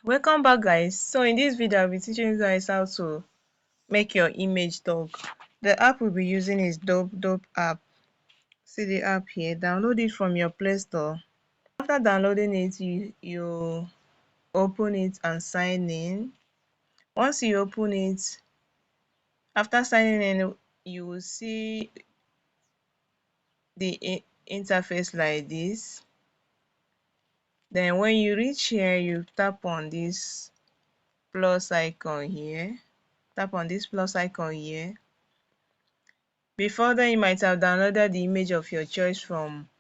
Welcome back, guys. So in this video I'll be teaching you guys how to make your image talk. The app we'll be using is Dope app. See the app here, download it from your Play Store. After downloading it, you open it and sign in. Once you open it, after signing in, you will see the interface like this. Then when you reach here, you tap on this plus icon here. Tap on this plus icon here. Before then, you might have downloaded the image of your choice from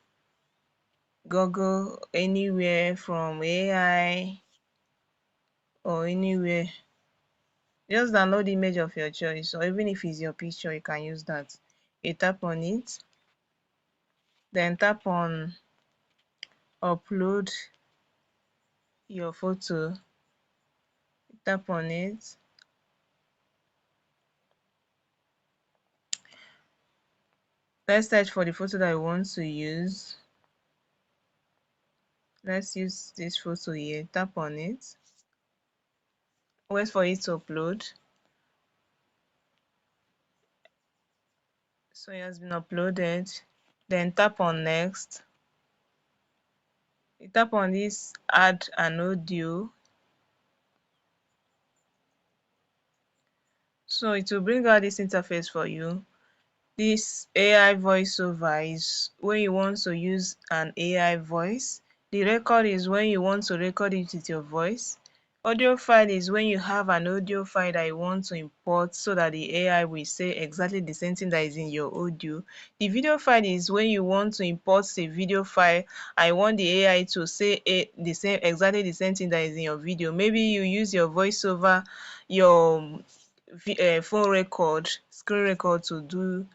Google, anywhere, from AI or anywhere. Just download the image of your choice, or even if it's your picture, you can use that. You tap on it, then tap on upload your photo. Tap on it. Let's search for the photo that we want to use. Let's use this photo here. Tap on it. Wait for it to upload. So it has been uploaded. Then tap on next. You tap on this add an audio. So it will bring out this interface for you. This AI voiceover is when you want to use an AI voice. The record is when you want to record it with your voice. Audio file is when you have an audio file that you want to import so that the AI will say exactly the same thing that is in your audio. The video file is when you want to import a video file. I want the AI to say exactly the same thing that is in your video. Maybe you use your voiceover, your phone record, screen record to do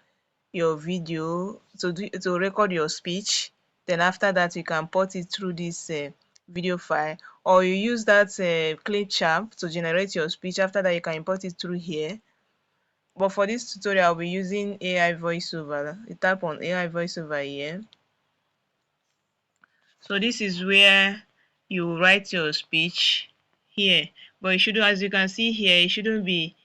your video, to record your speech. Then after that, you can port it through this video file, or you use that clip chap to generate your speech. After that, you can import it through here. But for this tutorial, I'll be using AI voiceover. You tap on AI voiceover here. So this is where you write your speech here, but it should, as you can see here, it shouldn't be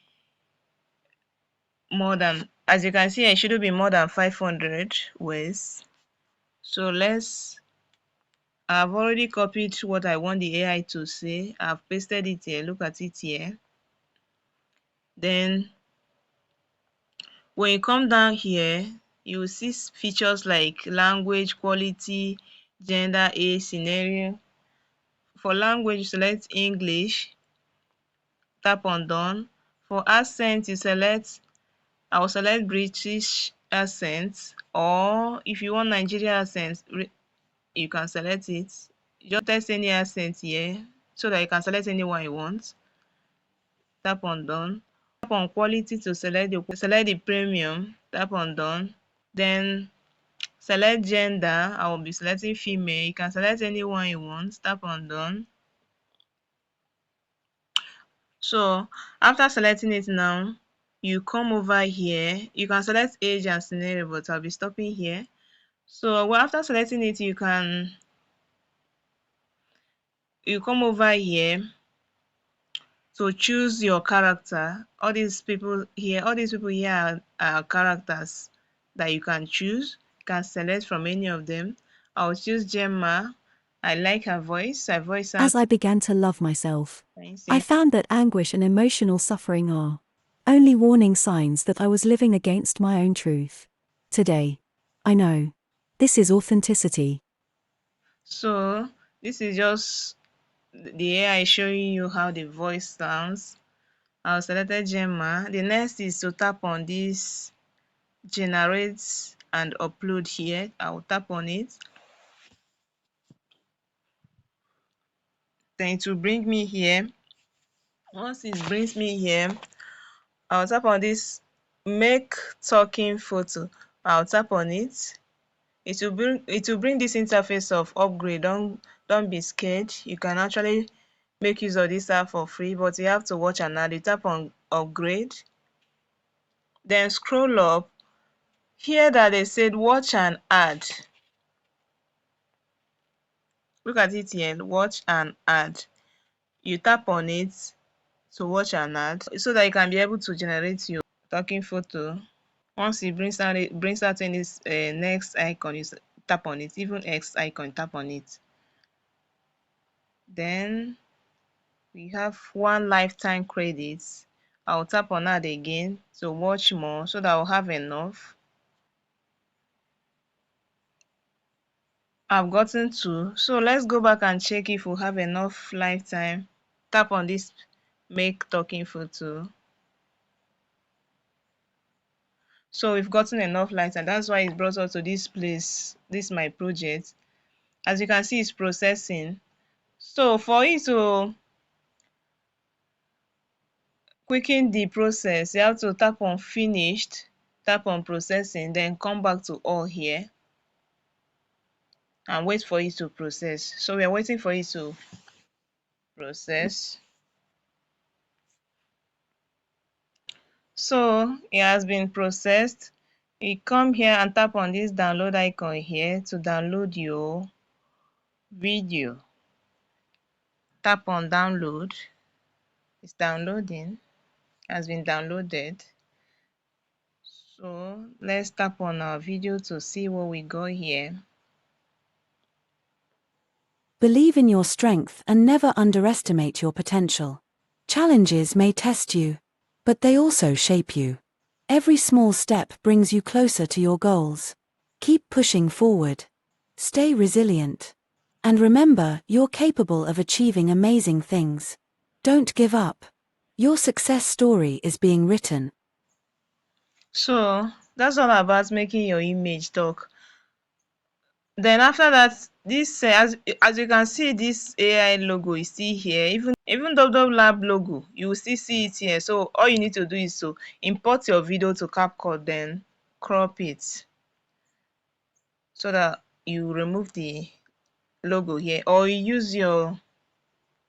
more than, as you can see, it shouldn't be more than 500 words. So I've already copied what I want the AI to say. I've pasted it here. Look at it here. Then when you come down here, you will see features like language, quality, gender, age, scenario. For language, select English. Tap on done. For accent, I will select British accent, or if you want Nigerian accent, you can select it. Just test any accent here so that you can select any one you want. Tap on done. Tap on quality to select the premium. Tap on done. Then select gender. I will be selecting female. You can select any one you want. Tap on done. So after selecting it now, you come over here. You can select age and scenario, but I'll be stopping here. So after selecting it, you come over here to choose your character. All these people here are characters that you can choose. You can select from any of them. I'll choose Gemma. I like her voice. Her voice sounds. As I began to love myself, Can you I see? found that anguish and emotional suffering are only warning signs that I was living against my own truth. Today, I know. This is authenticity. So this is just the AI showing you how the voice sounds. I'll select Gemma. The next is to tap on this generate and upload here. I'll tap on it. Then it will bring me here. Once it brings me here, I'll tap on this make talking photo. I'll tap on it. It will bring this interface of upgrade. Don't be scared. You can actually make use of this app for free, but you have to watch an ad. You tap on upgrade, then scroll up here that they said watch an ad. Look at it here, watch an ad. you tap on it to watch an ad so that you can be able to generate your talking photo. Once it brings out in this next icon, you tap on it, even X icon, tap on it. Then we have one lifetime credits. I'll tap on that again to watch more so that I'll have enough. I've gotten two, so let's go back and check if we have enough lifetime. Tap on this make talking photo. So we've gotten enough lifetime. That's why it brought us to this place. This is my project. As you can see, it's processing. So for it to quicken the process, you have to tap on finished, tap on processing, then come back to all here and wait for it to process. So we are waiting for it to process. So it has been processed. You come here and tap on this download icon here to download your video. Tap on download. It's downloading. Has been downloaded. So let's tap on our video to see what we got here. Believe in your strength and never underestimate your potential. Challenges may test you, but they also shape you. Every small step brings you closer to your goals. Keep pushing forward. Stay resilient. And remember, you're capable of achieving amazing things. Don't give up. Your success story is being written. So that's all about making your image talk. Then after that, this as you can see, this AI logo is still here. Even Lab logo, you will still see it here. So all you need to do is to import your video to CapCut, then crop it so that you remove the logo here, or you use your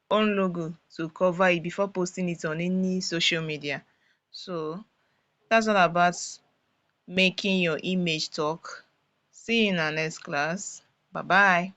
own logo to cover it before posting it on any social media. So that's all about making your image talk. See you in our next class. Bye bye.